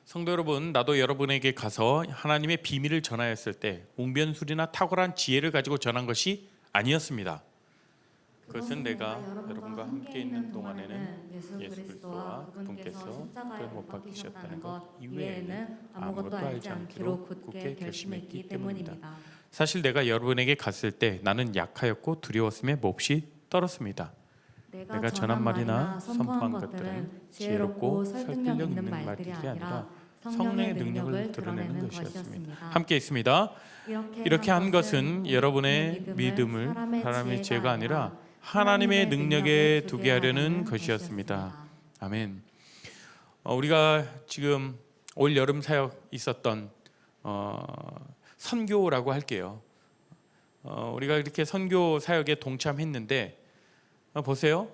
성도 여러분, 나도 여러분에게 가서 하나님의 비밀을 전하였을 때 웅변술이나 탁월한 지혜를 가지고 전한 것이 아니었습니다. 그것은 내가 여러분과 함께 있는 동안에는 예수 그리스도와 그분께서 십자가에 못 박히셨다는 것 이외에는 아무것도 알지 않기로 굳게 결심했기 때문입니다. 사실 내가 여러분에게 갔을 때 나는 약하였고 두려웠음에 몹시 떨었습니다. 내가 전한 말이나 선포한 것들은 지혜롭고 설득력 있는 말들이 아니라 성령의 능력을 드러내는 것이었습니다. 함께 있습니다. 이렇게 한 것은 여러분의 믿음을 사람의 지혜가 아니라 하나님의 능력에 두게 하려는 것이었습니다. 아멘. 우리가 지금 올 여름 사역 있었던 선교라고 할게요. 우리가 이렇게 선교 사역에 동참했는데 보세요.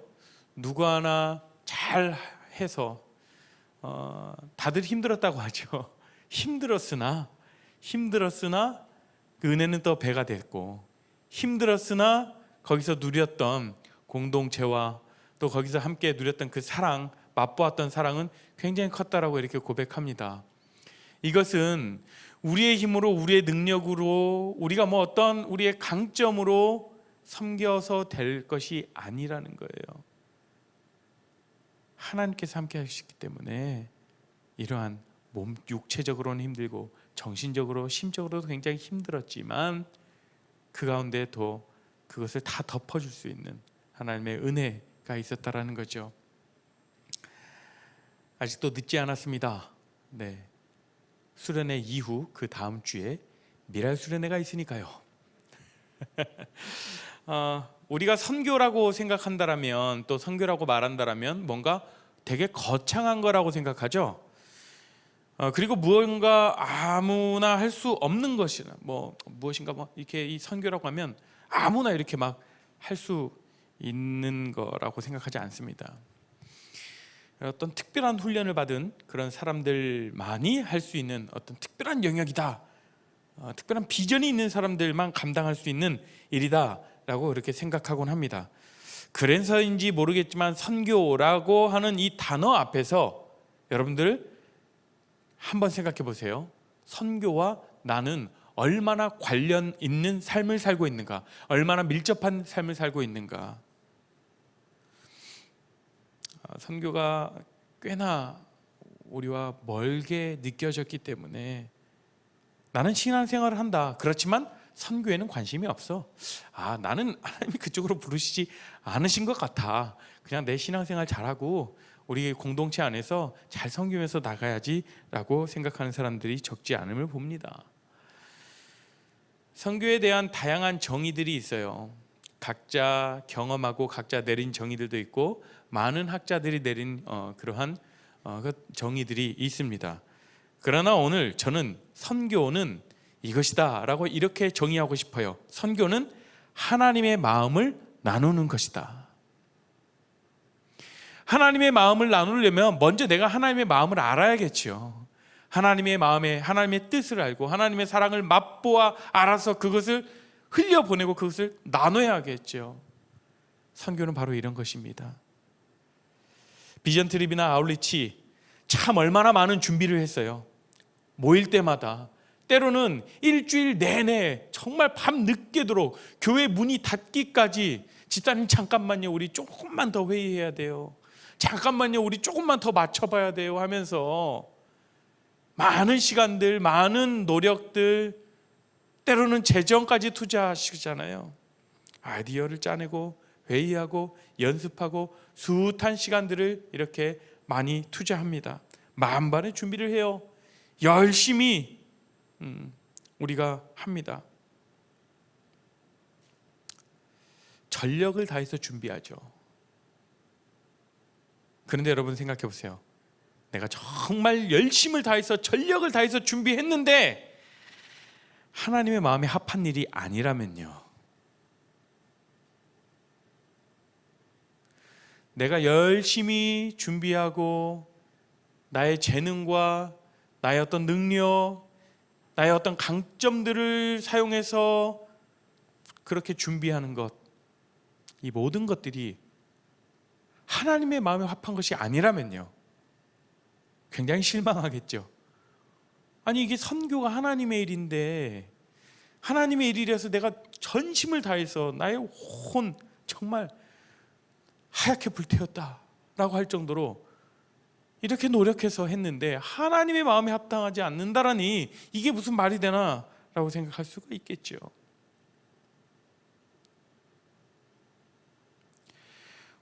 누구 하나 잘 해서 다들 힘들었다고 하죠. 힘들었으나 그 은혜는 또 배가 됐고, 힘들었으나 거기서 누렸던 공동체와 또 거기서 함께 누렸던 그 사랑, 맛보았던 사랑은 굉장히 컸다라고 이렇게 고백합니다. 이것은 우리의 힘으로, 우리의 능력으로, 우리가 어떤 우리의 강점으로 섬겨서 될 것이 아니라는 거예요. 하나님께서 함께 하시기 때문에 이러한 육체적으로는 힘들고 정신적으로, 심적으로도 굉장히 힘들었지만 그 가운데도 그것을 다 덮어줄 수 있는 하나님의 은혜가 있었다라는 거죠. 아직도 늦지 않았습니다. 네, 수련회 이후 그 다음 주에 미랄 수련회가 있으니까요. 우리가 선교라고 생각한다라면, 또 선교라고 말한다라면 뭔가 되게 거창한 거라고 생각하죠. 그리고 무언가 아무나 할 수 없는 것이나 무엇인가 이렇게 이 선교라고 하면 아무나 이렇게 막 할 수 있는 거라고 생각하지 않습니다. 어떤 특별한 훈련을 받은 그런 사람들만이 할 수 있는 어떤 특별한 영역이다, 특별한 비전이 있는 사람들만 감당할 수 있는 일이다라고 그렇게 생각하곤 합니다. 그래서인지 모르겠지만 선교라고 하는 이 단어 앞에서 여러분들 한번 생각해 보세요. 선교와 나는 얼마나 관련 있는 삶을 살고 있는가, 얼마나 밀접한 삶을 살고 있는가. 선교가 꽤나 우리와 멀게 느껴졌기 때문에 나는 신앙생활을 한다, 그렇지만 선교에는 관심이 없어. 나는 하나님이 그쪽으로 부르시지 않으신 것 같아. 그냥 내 신앙생활 잘하고 우리 공동체 안에서 잘 섬기면서 나가야지라고 생각하는 사람들이 적지 않음을 봅니다. 선교에 대한 다양한 정의들이 있어요. 각자 경험하고 각자 내린 정의들도 있고 많은 학자들이 내린 그러한 그 정의들이 있습니다. 그러나 오늘 저는 선교는 이것이다 라고 이렇게 정의하고 싶어요. 선교는 하나님의 마음을 나누는 것이다. 하나님의 마음을 나누려면 먼저 내가 하나님의 마음을 알아야겠죠. 하나님의 마음에 하나님의 뜻을 알고 하나님의 사랑을 맛보아 알아서 그것을 흘려보내고 그것을 나눠야겠죠. 선교는 바로 이런 것입니다. 비전 트립이나 아울리치 참 얼마나 많은 준비를 했어요. 모일 때마다 때로는 일주일 내내 정말 밤 늦게도록 교회 문이 닫기까지, 집사님 잠깐만요, 우리 조금만 더 회의해야 돼요, 잠깐만요, 우리 조금만 더 맞춰봐야 돼요 하면서 많은 시간들, 많은 노력들, 때로는 재정까지 투자하시잖아요. 아이디어를 짜내고 회의하고 연습하고 숱한 시간들을 이렇게 많이 투자합니다. 만반의 준비를 해요. 열심히 우리가 합니다. 전력을 다해서 준비하죠. 그런데 여러분 생각해 보세요. 내가 정말 열심을 다해서 전력을 다해서 준비했는데 하나님의 마음에 합한 일이 아니라면요, 내가 열심히 준비하고 나의 재능과 나의 어떤 능력, 나의 어떤 강점들을 사용해서 그렇게 준비하는 것, 이 모든 것들이 하나님의 마음에 합한 것이 아니라면요, 굉장히 실망하겠죠. 아니 이게 선교가 하나님의 일인데, 하나님의 일이라서 내가 전심을 다해서 나의 혼 정말 하얗게 불태웠다라고 할 정도로 이렇게 노력해서 했는데 하나님의 마음에 합당하지 않는다라니 이게 무슨 말이 되나라고 생각할 수가 있겠죠.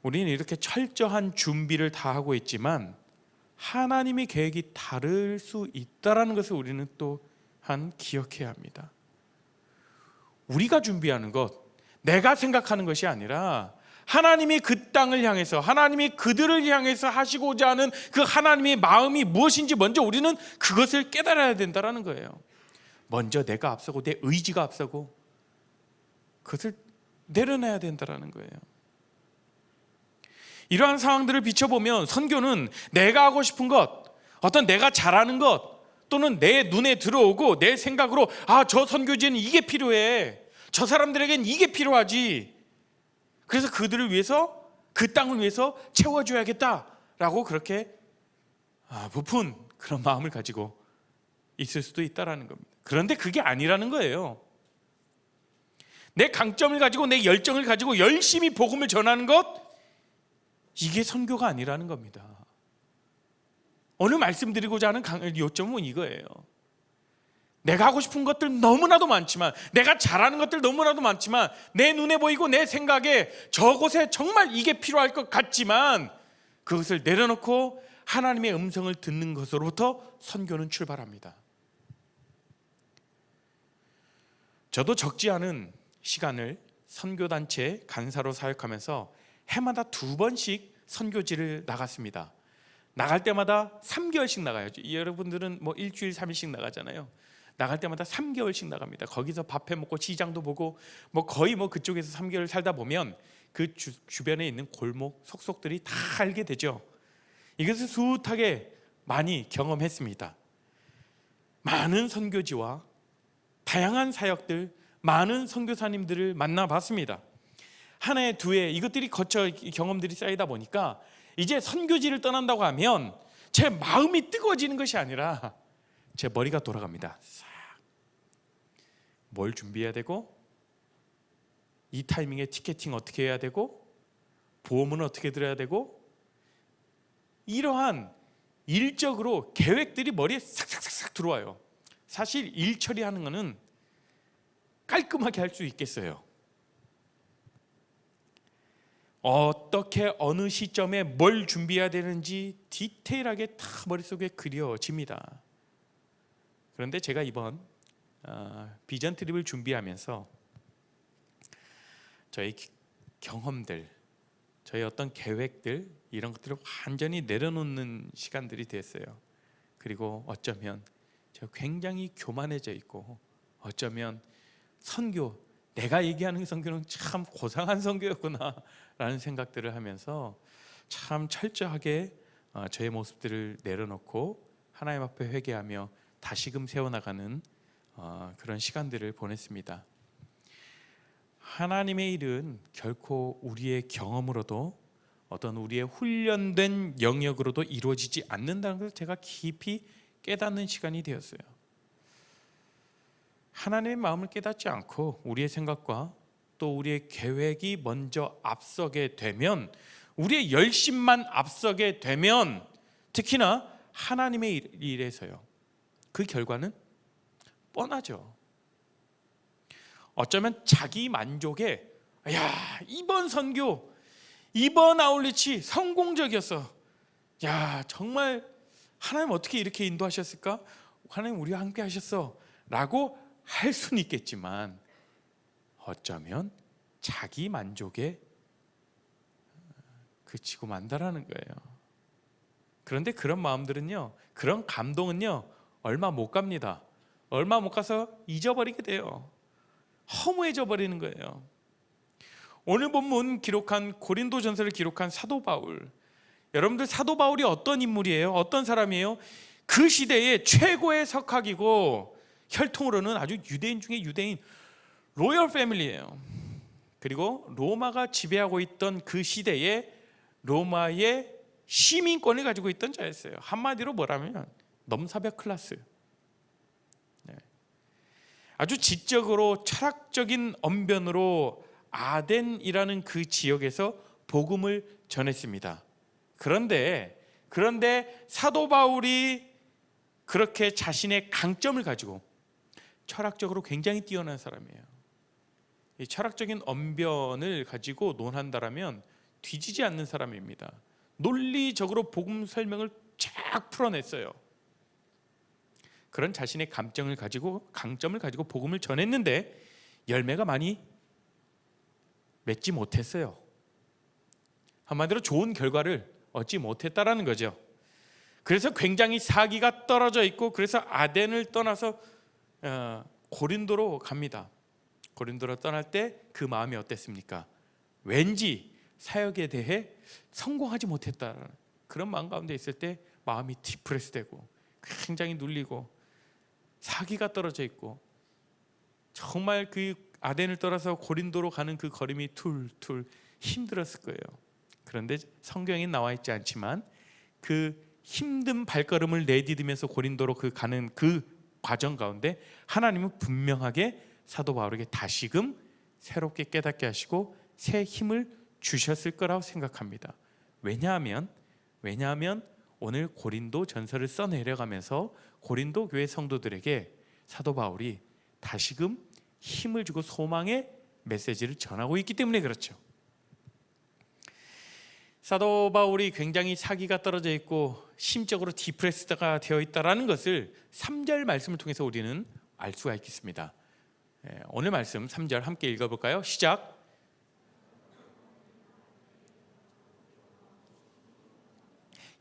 우리는 이렇게 철저한 준비를 다 하고 있지만 하나님의 계획이 다를 수 있다라는 것을 우리는 또한 기억해야 합니다. 우리가 준비하는 것, 내가 생각하는 것이 아니라 하나님이 그 땅을 향해서, 하나님이 그들을 향해서 하시고자 하는 그 하나님의 마음이 무엇인지 먼저 우리는 그것을 깨달아야 된다는 거예요. 먼저 내가 앞서고 내 의지가 앞서고 그것을 내려놔야 된다는 거예요. 이러한 상황들을 비춰보면 선교는 내가 하고 싶은 것, 어떤 내가 잘하는 것, 또는 내 눈에 들어오고 내 생각으로 저 선교지에는 이게 필요해, 저 사람들에겐 이게 필요하지, 그래서 그들을 위해서, 그 땅을 위해서 채워줘야겠다라고 그렇게 부푼 그런 마음을 가지고 있을 수도 있다는 겁니다. 그런데 그게 아니라는 거예요. 내 강점을 가지고 내 열정을 가지고 열심히 복음을 전하는 것, 이게 선교가 아니라는 겁니다. 오늘 말씀드리고자 하는 요점은 이거예요. 내가 하고 싶은 것들 너무나도 많지만, 내가 잘하는 것들 너무나도 많지만, 내 눈에 보이고 내 생각에 저곳에 정말 이게 필요할 것 같지만 그것을 내려놓고 하나님의 음성을 듣는 것으로부터 선교는 출발합니다. 저도 적지 않은 시간을 선교단체 간사로 사역하면서 해마다 2번씩 선교지를 나갔습니다. 나갈 때마다 3개월씩 나가야죠. 여러분들은 뭐 일주일 3일씩 나가잖아요. 나갈 때마다 3개월씩 나갑니다. 거기서 밥해 먹고 시장도 보고 거의 그쪽에서 3개월 살다 보면 그 주변에 있는 골목 속속들이 다 알게 되죠. 이것을 숱하게 많이 경험했습니다. 많은 선교지와 다양한 사역들, 많은 선교사님들을 만나봤습니다. 한 해, 2해 이것들이 거쳐 경험들이 쌓이다 보니까 이제 선교지를 떠난다고 하면 제 마음이 뜨거워지는 것이 아니라 제 머리가 돌아갑니다. 싹. 뭘 준비해야 되고, 이 타이밍에 티켓팅 어떻게 해야 되고, 보험은 어떻게 들어야 되고, 이러한 일적으로 계획들이 머리에 싹싹싹 들어와요. 사실 일 처리하는 거는 깔끔하게 할 수 있겠어요. 어떻게 어느 시점에 뭘 준비해야 되는지 디테일하게 다 머릿속에 그려집니다. 그런데 제가 이번 비전 트립을 준비하면서 저희 경험들, 저희 어떤 계획들, 이런 것들을 완전히 내려놓는 시간들이 됐어요. 그리고 어쩌면 제가 굉장히 교만해져 있고, 어쩌면 선교, 내가 얘기하는 선교는 참 고상한 선교였구나 라는 생각들을 하면서 참 철저하게 저의 모습들을 내려놓고 하나님 앞에 회개하며 다시금 세워나가는 그런 시간들을 보냈습니다. 하나님의 일은 결코 우리의 경험으로도 어떤 우리의 훈련된 영역으로도 이루어지지 않는다는 것을 제가 깊이 깨닫는 시간이 되었어요. 하나님의 마음을 깨닫지 않고 우리의 생각과 또 우리의 계획이 먼저 앞서게 되면, 우리의 열심만 앞서게 되면, 특히나 하나님의 일에서요, 그 결과는 뻔하죠. 어쩌면 자기 만족에 이번 선교, 이번 아울리치 성공적이었어. 정말 하나님 어떻게 이렇게 인도하셨을까? 하나님 우리와 함께 하셨어 라고 할 수는 있겠지만, 어쩌면 자기 만족에 그치고 만다라는 거예요. 그런데 그런 마음들은요, 그런 감동은요, 얼마 못 갑니다. 얼마 못 가서 잊어버리게 돼요. 허무해져 버리는 거예요. 오늘 본문 기록한 고린도전서를 기록한 사도 바울, 여러분들 사도 바울이 어떤 인물이에요? 어떤 사람이에요? 그 시대의 최고의 석학이고 혈통으로는 아주 유대인 중에 유대인, 로열 패밀리예요. 그리고 로마가 지배하고 있던 그 시대에 로마의 시민권을 가지고 있던 자였어요. 한마디로 뭐라면 넘사벽 클래스. 아주 지적으로 철학적인 언변으로 아덴이라는 그 지역에서 복음을 전했습니다. 그런데 사도 바울이 그렇게 자신의 강점을 가지고 철학적으로 굉장히 뛰어난 사람이에요. 이 철학적인 언변을 가지고 논한다라면 뒤지지 않는 사람입니다. 논리적으로 복음 설명을 쫙 풀어냈어요. 그런 자신의 강점을 가지고 복음을 전했는데 열매가 많이 맺지 못했어요. 한마디로 좋은 결과를 얻지 못했다라는 거죠. 그래서 굉장히 사기가 떨어져 있고, 그래서 아덴을 떠나서 고린도로 갑니다. 고린도로 떠날 때 그 마음이 어땠습니까? 왠지 사역에 대해 성공하지 못했다, 그런 마음 가운데 있을 때 마음이 디프레스되고 굉장히 눌리고 사기가 떨어져 있고, 정말 그 아덴을 떠나서 고린도로 가는 그 걸음이 툴툴 힘들었을 거예요. 그런데 성경에 나와 있지 않지만 그 힘든 발걸음을 내디디면서 고린도로 가는 그 과정 가운데 하나님은 분명하게 사도 바울에게 다시금 새롭게 깨닫게 하시고 새 힘을 주셨을 거라고 생각합니다. 왜냐하면 오늘 고린도 전서를 써내려가면서 고린도 교회 성도들에게 사도 바울이 다시금 힘을 주고 소망의 메시지를 전하고 있기 때문에 그렇죠. 사도 바울이 굉장히 사기가 떨어져 있고 심적으로 디프레스가 되어 있다는 것을 3절 말씀을 통해서 우리는 알 수가 있겠습니다. 오늘 말씀 3절 함께 읽어볼까요? 시작.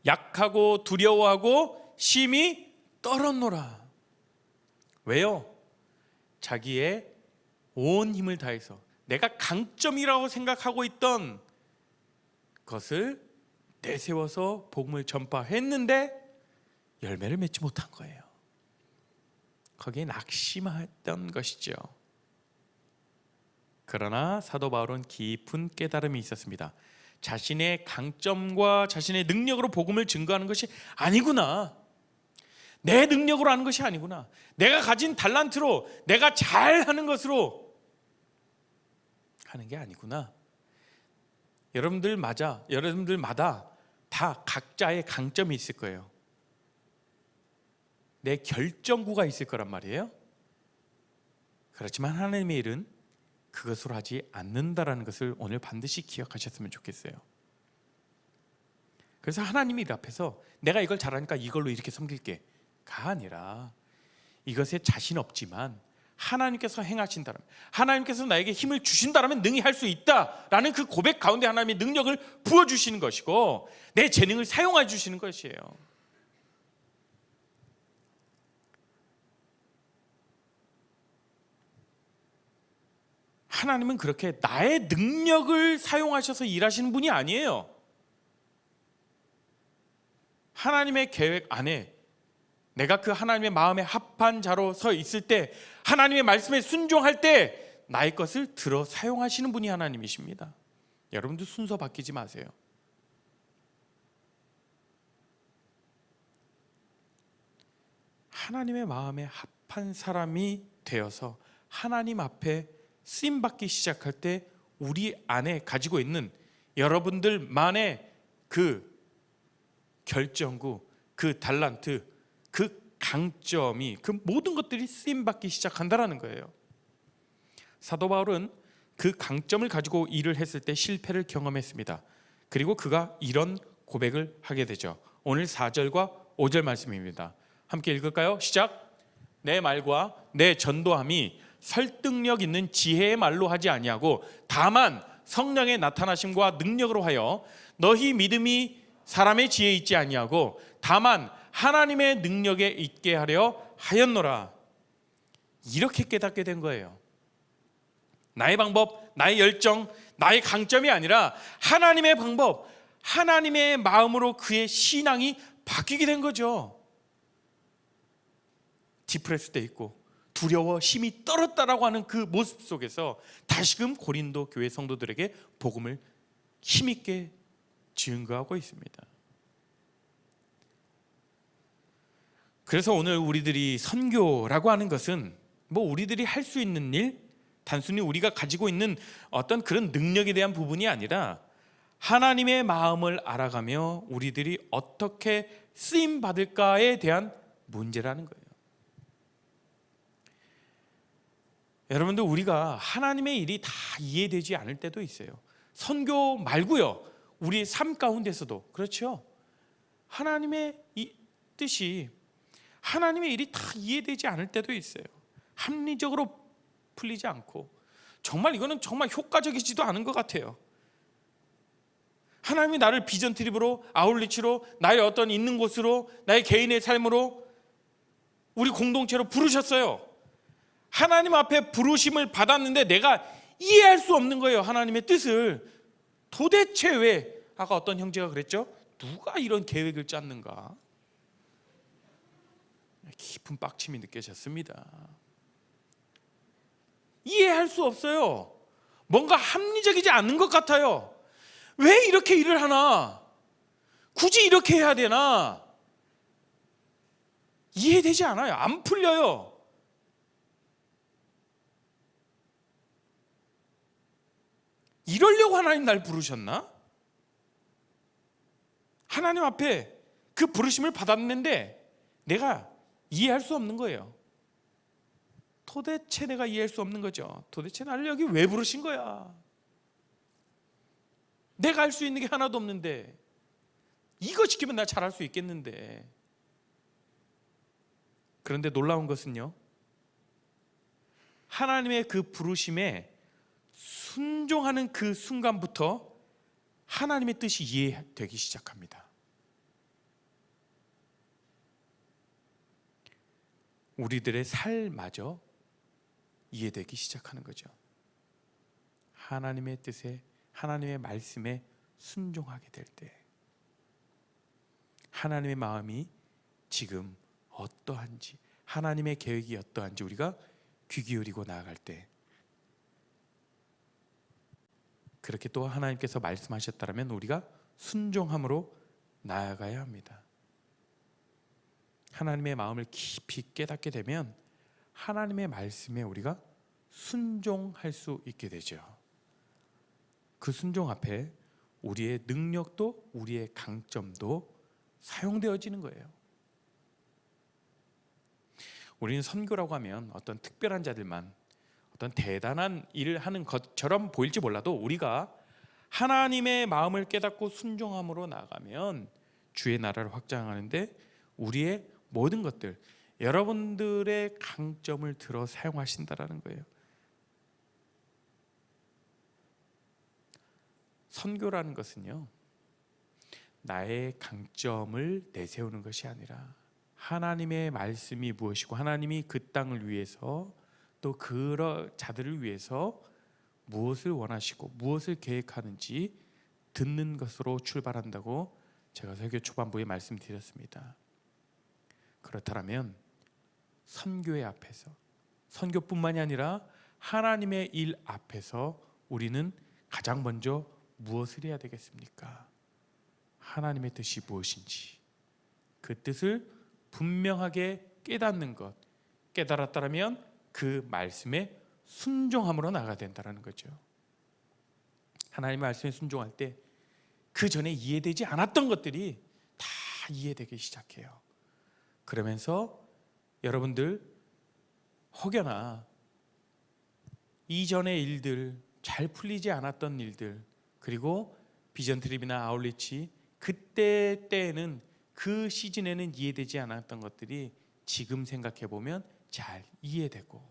약하고 두려워하고 심히 떨었노라. 왜요? 자기의 온 힘을 다해서 내가 강점이라고 생각하고 있던 것을 내세워서 복음을 전파했는데 열매를 맺지 못한 거예요. 거기에 낙심했던 것이죠. 그러나 사도 바울은 깊은 깨달음이 있었습니다. 자신의 강점과 자신의 능력으로 복음을 증거하는 것이 아니구나, 내 능력으로 하는 것이 아니구나, 내가 가진 달란트로 내가 잘하는 것으로 하는 게 아니구나. 여러분들마다 다 각자의 강점이 있을 거예요. 내 결정구가 있을 거란 말이에요. 그렇지만 하나님의 일은 그것으로 하지 않는다라는 것을 오늘 반드시 기억하셨으면 좋겠어요. 그래서 하나님의 일 앞에서 내가 이걸 잘하니까 이걸로 이렇게 섬길게가 아니라, 이것에 자신 없지만 하나님께서 행하신다면, 하나님께서 나에게 힘을 주신다면 능히 할 수 있다라는 그 고백 가운데 하나님의 능력을 부어주시는 것이고 내 재능을 사용해 주시는 것이에요. 하나님은 그렇게 나의 능력을 사용하셔서 일하시는 분이 아니에요. 하나님의 계획 안에 내가 그 하나님의 마음에 합한 자로 서 있을 때, 하나님의 말씀에 순종할 때 나의 것을 들어 사용하시는 분이 하나님이십니다. 여러분도 순서 바뀌지 마세요. 하나님의 마음에 합한 사람이 되어서 하나님 앞에 쓰임받기 시작할 때 우리 안에 가지고 있는 여러분들만의 그 결정구, 그 달란트, 그 강점이, 그 모든 것들이 쓰임받기 시작한다라는 거예요. 사도 바울은 그 강점을 가지고 일을 했을 때 실패를 경험했습니다. 그리고 그가 이런 고백을 하게 되죠. 오늘 4절과 5절 말씀입니다. 함께 읽을까요? 시작. 내 말과 내 전도함이 설득력 있는 지혜의 말로 하지 아니하고 다만 성령의 나타나심과 능력으로 하여 너희 믿음이 사람의 지혜에 있지 아니하고 다만 하나님의 능력에 있게 하려 하였노라. 이렇게 깨닫게 된 거예요. 나의 방법, 나의 열정, 나의 강점이 아니라 하나님의 방법, 하나님의 마음으로 그의 신앙이 바뀌게 된 거죠. 디프레스 돼 있고 두려워 심히 떨었다라고 하는 그 모습 속에서 다시금 고린도 교회 성도들에게 복음을 힘있게 증거하고 있습니다. 그래서 오늘 우리들이 선교라고 하는 것은 뭐 우리들이 할 수 있는 일, 단순히 우리가 가지고 있는 어떤 그런 능력에 대한 부분이 아니라 하나님의 마음을 알아가며 우리들이 어떻게 쓰임 받을까에 대한 문제라는 거예요. 여러분들, 우리가 하나님의 일이 다 이해되지 않을 때도 있어요. 선교 말고요, 우리의 삶 가운데서도 그렇죠. 하나님의 이 뜻이, 하나님의 일이 다 이해되지 않을 때도 있어요. 합리적으로 풀리지 않고, 정말 이거는 정말 효과적이지도 않은 것 같아요. 하나님이 나를 비전 트립으로, 아울리치로, 나의 어떤 있는 곳으로, 나의 개인의 삶으로, 우리 공동체로 부르셨어요. 하나님 앞에 부르심을 받았는데 내가 이해할 수 없는 거예요. 하나님의 뜻을. 도대체 왜, 아까 어떤 형제가 그랬죠? 누가 이런 계획을 짰는가? 깊은 빡침이 느껴졌습니다. 이해할 수 없어요. 뭔가 합리적이지 않는 것 같아요. 왜 이렇게 일을 하나? 굳이 이렇게 해야 되나? 이해되지 않아요. 안 풀려요. 이러려고 하나님 날 부르셨나? 하나님 앞에 그 부르심을 받았는데 내가 이해할 수 없는 거예요. 도대체 내가 이해할 수 없는 거죠. 도대체 나를 여기 왜 부르신 거야? 내가 할 수 있는 게 하나도 없는데, 이거 지키면 나 잘할 수 있겠는데. 그런데 놀라운 것은요, 하나님의 그 부르심에 순종하는 그 순간부터 하나님의 뜻이 이해되기 시작합니다. 우리들의 삶마저 이해되기 시작하는 거죠. 하나님의 뜻에, 하나님의 말씀에 순종하게 될 때, 하나님의 마음이 지금 어떠한지, 하나님의 계획이 어떠한지 우리가 귀 기울이고 나아갈 때, 그렇게 또 하나님께서 말씀하셨다면 우리가 순종함으로 나아가야 합니다. 하나님의 마음을 깊이 깨닫게 되면 하나님의 말씀에 우리가 순종할 수 있게 되죠. 그 순종 앞에 우리의 능력도, 우리의 강점도 사용되어지는 거예요. 우리는 선교라고 하면 어떤 특별한 자들만, 어떤 대단한 일을 하는 것처럼 보일지 몰라도, 우리가 하나님의 마음을 깨닫고 순종함으로 나가면 주의 나라를 확장하는데 우리의 모든 것들, 여러분들의 강점을 들어 사용하신다라는 거예요. 선교라는 것은요, 나의 강점을 내세우는 것이 아니라 하나님의 말씀이 무엇이고, 하나님이 그 땅을 위해서, 또 그 자들을 위해서 무엇을 원하시고 무엇을 계획하는지 듣는 것으로 출발한다고 제가 설교 초반부에 말씀드렸습니다. 그렇다면 선교의 앞에서, 선교뿐만이 아니라 하나님의 일 앞에서 우리는 가장 먼저 무엇을 해야 되겠습니까? 하나님의 뜻이 무엇인지 그 뜻을 분명하게 깨닫는 것, 깨달았다면 그 말씀에 순종함으로 나가야 된다는 거죠. 하나님의 말씀에 순종할 때 그 전에 이해되지 않았던 것들이 다 이해되기 시작해요. 그러면서 여러분들 혹여나 이전의 일들, 잘 풀리지 않았던 일들, 그리고 비전 트립이나 아울리치 그때는, 그 시즌에는 이해되지 않았던 것들이 지금 생각해 보면 잘 이해되고,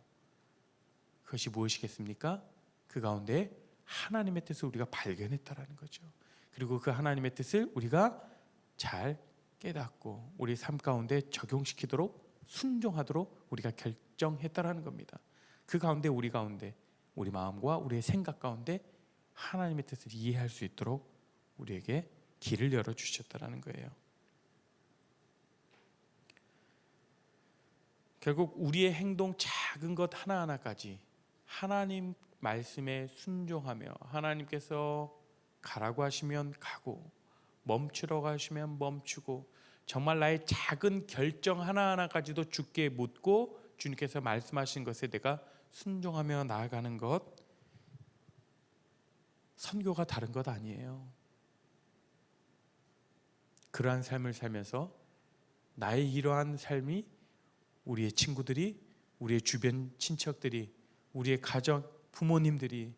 그것이 무엇이겠습니까? 그 가운데 하나님의 뜻을 우리가 발견했다라는 거죠. 그리고 그 하나님의 뜻을 우리가 잘 깨닫고 우리 삶 가운데 적용시키도록, 순종하도록 우리가 결정했다라는 겁니다. 그 가운데 우리 마음과 우리의 생각 가운데 하나님의 뜻을 이해할 수 있도록 우리에게 길을 열어주셨다라는 거예요. 결국 우리의 행동 작은 것 하나하나까지 하나님 말씀에 순종하며, 하나님께서 가라고 하시면 가고, 멈추라고 하시면 멈추고, 정말 나의 작은 결정 하나하나까지도 주께 묻고 주님께서 말씀하신 것에 내가 순종하며 나아가는 것, 선교가 다른 것 아니에요. 그러한 삶을 살면서 나의 이러한 삶이 우리의 친구들이, 우리의 주변 친척들이, 우리의 가정 부모님들이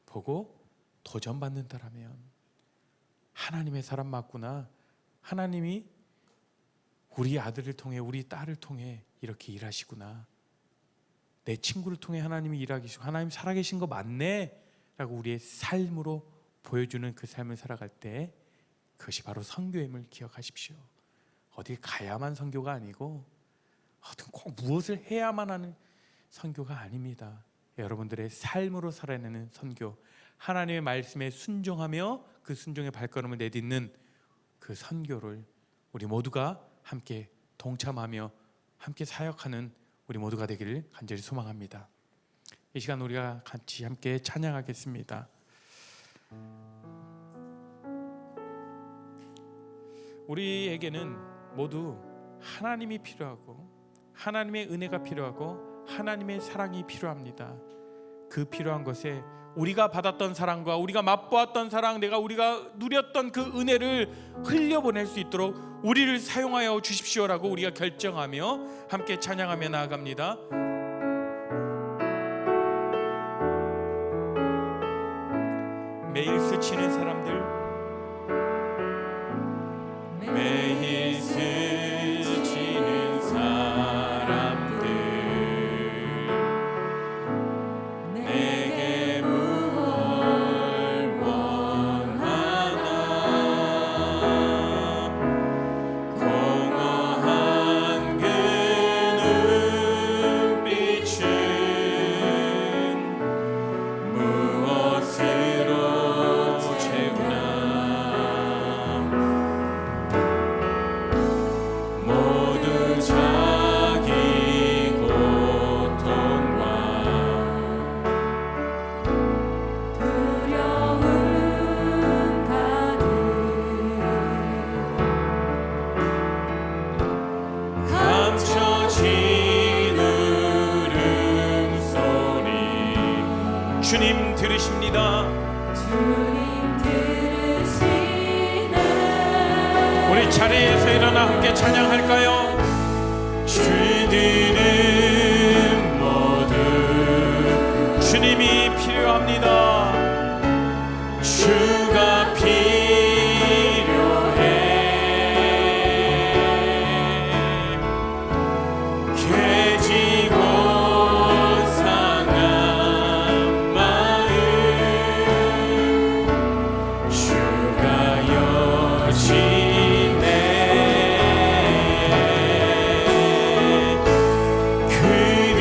보고 도전받는다라면 하나님의 사람 맞구나, 하나님이 우리 아들을 통해, 우리 딸을 통해 이렇게 일하시구나, 내 친구를 통해 하나님이 일하시고 하나님 살아계신 거 맞네 라고 우리의 삶으로 보여주는 그 삶을 살아갈 때, 그것이 바로 선교임을 기억하십시오. 어딜 가야만 선교가 아니고 꼭 무엇을 해야만 하는 선교가 아닙니다. 여러분들의 삶으로 살아내는 선교, 하나님의 말씀에 순종하며 그 순종의 발걸음을 내딛는 그 선교를 우리 모두가 함께 동참하며 함께 사역하는 우리 모두가 되기를 간절히 소망합니다. 이 시간 우리가 같이 함께 찬양하겠습니다. 우리에게는 모두 하나님이 필요하고 하나님의 은혜가 필요하고 하나님의 사랑이 필요합니다. 그 필요한 것에 우리가 받았던 사랑과 우리가 맛보았던 사랑, 우리가 누렸던 그 은혜를 흘려보낼 수 있도록 우리를 사용하여 주십시오라고 우리가 결정하며 함께 찬양하며 나아갑니다. 매일 스치는 사람들, 매일 스치는 사람들, 내게 뭘 원하나, 공허한 그 눈빛은 무엇으로 채우나, 모두 자기 고통과 두려움 가득 감춰진 울음소리 주님 들으십니다. 주님 들으시네. 우리 자리에서 일어나 함께 찬양할까요? 주들은 모두 주님이 필요합니다. 주가 필요해. 깨지고 상한 마음 주가 여시네.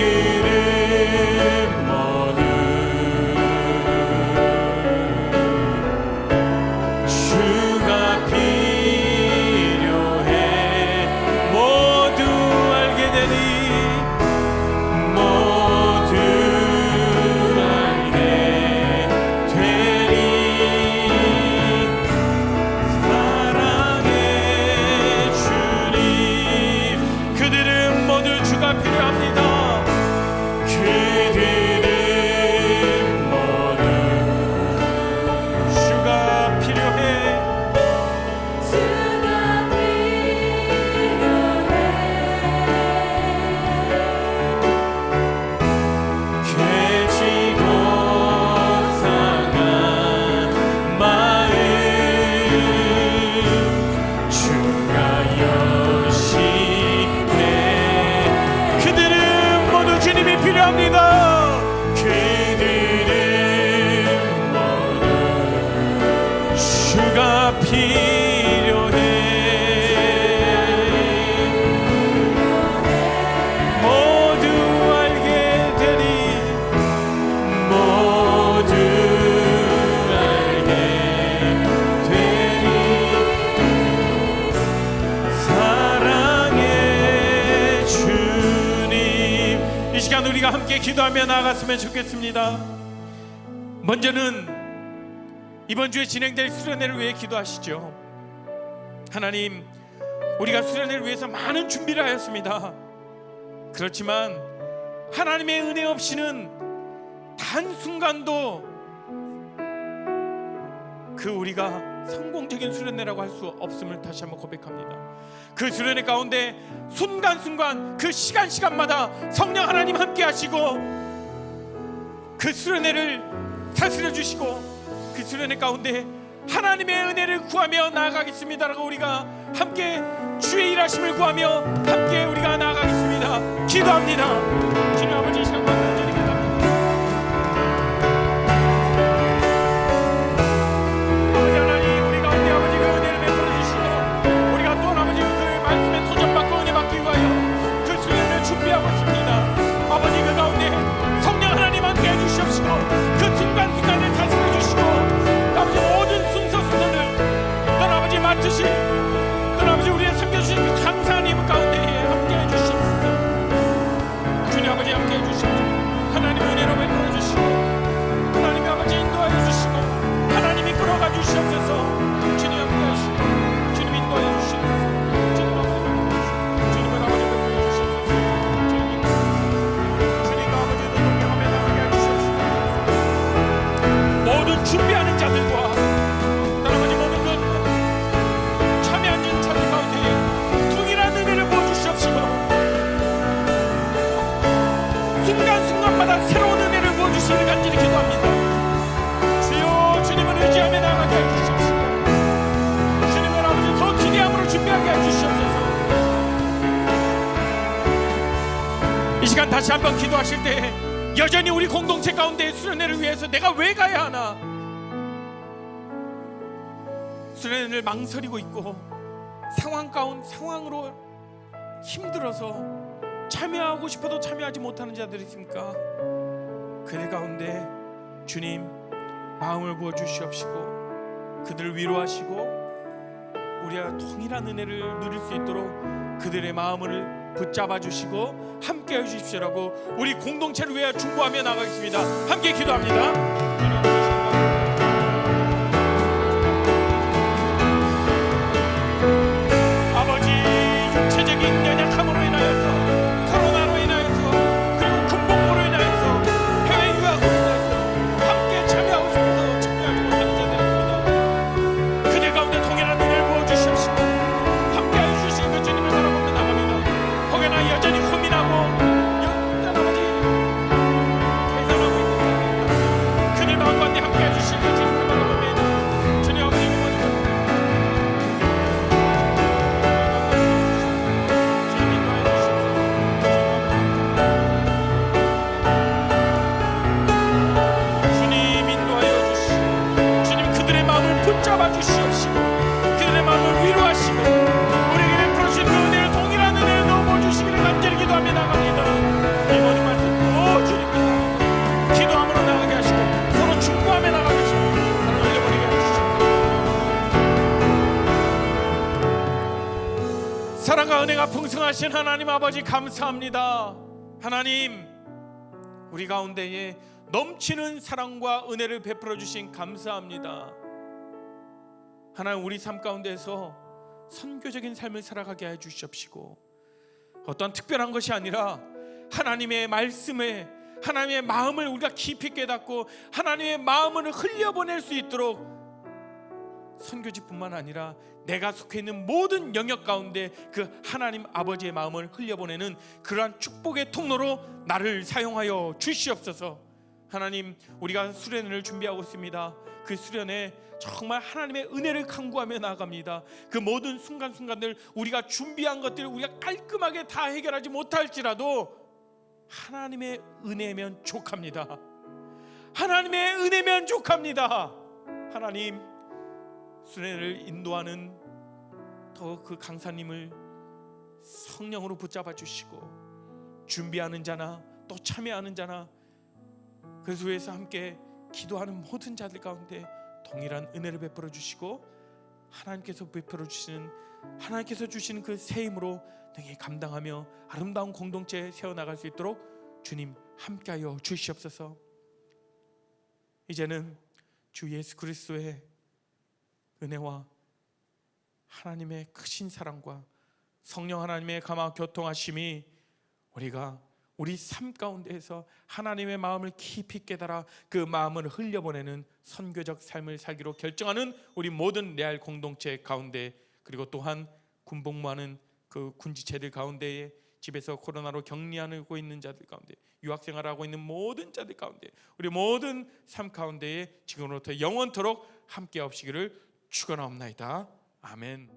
그들은 모두 주가 필요해. 모두 알게 되니, 모두 알게 되니, 사랑의 주님, 그들은 모두 주가 필요합니다. 그들은 모두 주가 필요해. 주가 깨지고 상한 마음 주가 여시네. 그들은 모두 주님이 필요합니다. 그들은 모두 주가 필요해. 모두 알게 되니, 모두 알게 되니, 사랑의 주님. 이 시간 우리가 함께 기도하며 나아갔으면 좋겠습니다. 먼저는 이번 주에 진행될 수련회를 위해 기도하시죠. 하나님, 우리가 수련회를 위해서 많은 준비를 하였습니다. 그렇지만 하나님의 은혜 없이는 단순간도 그 우리가 성공적인 수련회라고 할 수 없음을 다시 한번 고백합니다. 그 수련회 가운데 순간순간 그 시간마다 성령 하나님 함께 하시고 그 수련회를 다스려 주시고 그 수련회 가운데 하나님의 은혜를 구하며 나아가겠습니다라고 우리가 함께 주의 일하심을 구하며 함께 우리가 나아가겠습니다. 기도합니다. 주님 아버지, 이 시간 완전히 기도합니다. 아버지 하나님, 우리 가운데 아버지 그 은혜를 베풀어 주시고 우리가 또한 아버지 그 말씀에 도전받고 은혜 받기 위하여 그 수련을 준비하고 있습니다. 아버지 그 가운데 성령 하나님 함께 해주시옵시고 그 순간순간을 다스려 주시고 아버지 모든 순서순서를 또한 아버지 맡으신 또한 아버지 우리의 섬겨주신 그 강사님 가운데 함께 해주시옵소서. 주님 아버지 함께 해주시옵소서. 하나님 은혜로 베풀어 주시고 하나님이 아버지 인도하여 주시고 하나님이 끌어가 주시옵소서. 주님 함께 하시고 주님 인도하여 주시옵소서. 주님 아버지 주님은 아버지 베풀어 주시옵소서. 주님 주님과 아버지 동행하며 나가게 해주시옵소서. 모든 준비하는 자들과 또한 아버지 모든 것 참여하는 자들 가운데 동일한 은혜를 부어주시옵시고 순간순간마다 새로운 은혜를 부어주시기를 간절히 기도합니다. 주여, 주님을 의지하며 나가게 해주시옵시고 주님을 아버지 더 기대함으로 준비하게 해주시옵소서. 이 시간 다시 한번 기도하실 때 여전히 우리 공동체 가운데 수련회를 위해서 내가 왜 가야 하나 수련회를 망설이고 있고 상황으로 힘들어서 참여하고 싶어도 참여하지 못하는 자들이 있습니까? 그들 가운데 주님 마음을 부어주시옵시고 그들을 위로하시고 우리가 통일한 은혜를 누릴 수 있도록 그들의 마음을 붙잡아 주시고 함께 해주십시오라고 우리 공동체를 위해 중보하며 나가겠습니다. 함께 기도합니다. 아버지, 육체적인 연약함으로 인하여서 코로나로 인하여서 그리고 군복무로 인하여서 해외 유학으로 인하여서 함께 참여하고 싶어서 참여하지 못하는 자들입니다. 그들 가운데 통일한 은혜를 부어주시옵시고 함께 해주신 그 주님을 바라보며 나갑니다. 혹여나 여전히 고민하고 아버지 계산하고 있는 자들입니다. 그들 마음 가운데 함께 해주신 그 주님을 바라보며 주님 아버지 붙잡아 주시옵시고 그들의 마음을 위로하시고 우리에게 베풀어 주신 그 은혜를 동일한 은혜를 넣어 주시기를 간절히 기도하며 나갑니다. 이 모든 말씀 주님께 기도함으로 나가게 하시고 서로 중보하며 나가게 하시고 하나님 흘려버리게 해주시옵소서. 사랑과 은혜가 풍성하신 하나님 아버지 감사합니다. 하나님 우리 가운데에 넘치는 사랑과 은혜를 베풀어 주신 감사합니다. 하나님 우리 삶 가운데서 선교적인 삶을 살아가게 해 주시옵시고 어떤 특별한 것이 아니라 하나님의 말씀에 하나님의 마음을 우리가 깊이 깨닫고 하나님의 마음을 흘려보낼 수 있도록 선교지뿐만 아니라 내가 속해 있는 모든 영역 가운데 그 하나님 아버지의 마음을 흘려보내는 그러한 축복의 통로로 나를 사용하여 주시옵소서. 하나님 우리가 수련회를 준비하고 있습니다. 그 수련회 정말 하나님의 은혜를 간구하며 나아갑니다. 그 모든 순간순간들 우리가 준비한 것들을 우리가 깔끔하게 다 해결하지 못할지라도 하나님의 은혜면 족합니다. 하나님의 은혜면 족합니다. 하나님 수련회를 인도하는 더 그 강사님을 성령으로 붙잡아 주시고 준비하는 자나 또 참여하는 자나 그래서 위해서 함께 기도하는 모든 자들 가운데 동일한 은혜를 베풀어 주시고 하나님께서 베풀어 주시는 하나님께서 주시는 그 새 힘으로 능히 감당하며 아름다운 공동체에 세워나갈 수 있도록 주님 함께하여 주시옵소서. 이제는 주 예수 그리스도의 은혜와 하나님의 크신 사랑과 성령 하나님의 감화 교통하심이 우리가 우리 삶 가운데에서 하나님의 마음을 깊이 깨달아 그 마음을 흘려보내는 선교적 삶을 살기로 결정하는 우리 모든 레알 공동체 가운데, 그리고 또한 군복무하는 그 군지체들 가운데에, 집에서 코로나로 격리하고 있는 자들 가운데, 유학생활하고 있는 모든 자들 가운데, 우리 모든 삶 가운데에 지금부터 영원토록 함께 하시기를 축원하옵나이다. 아멘.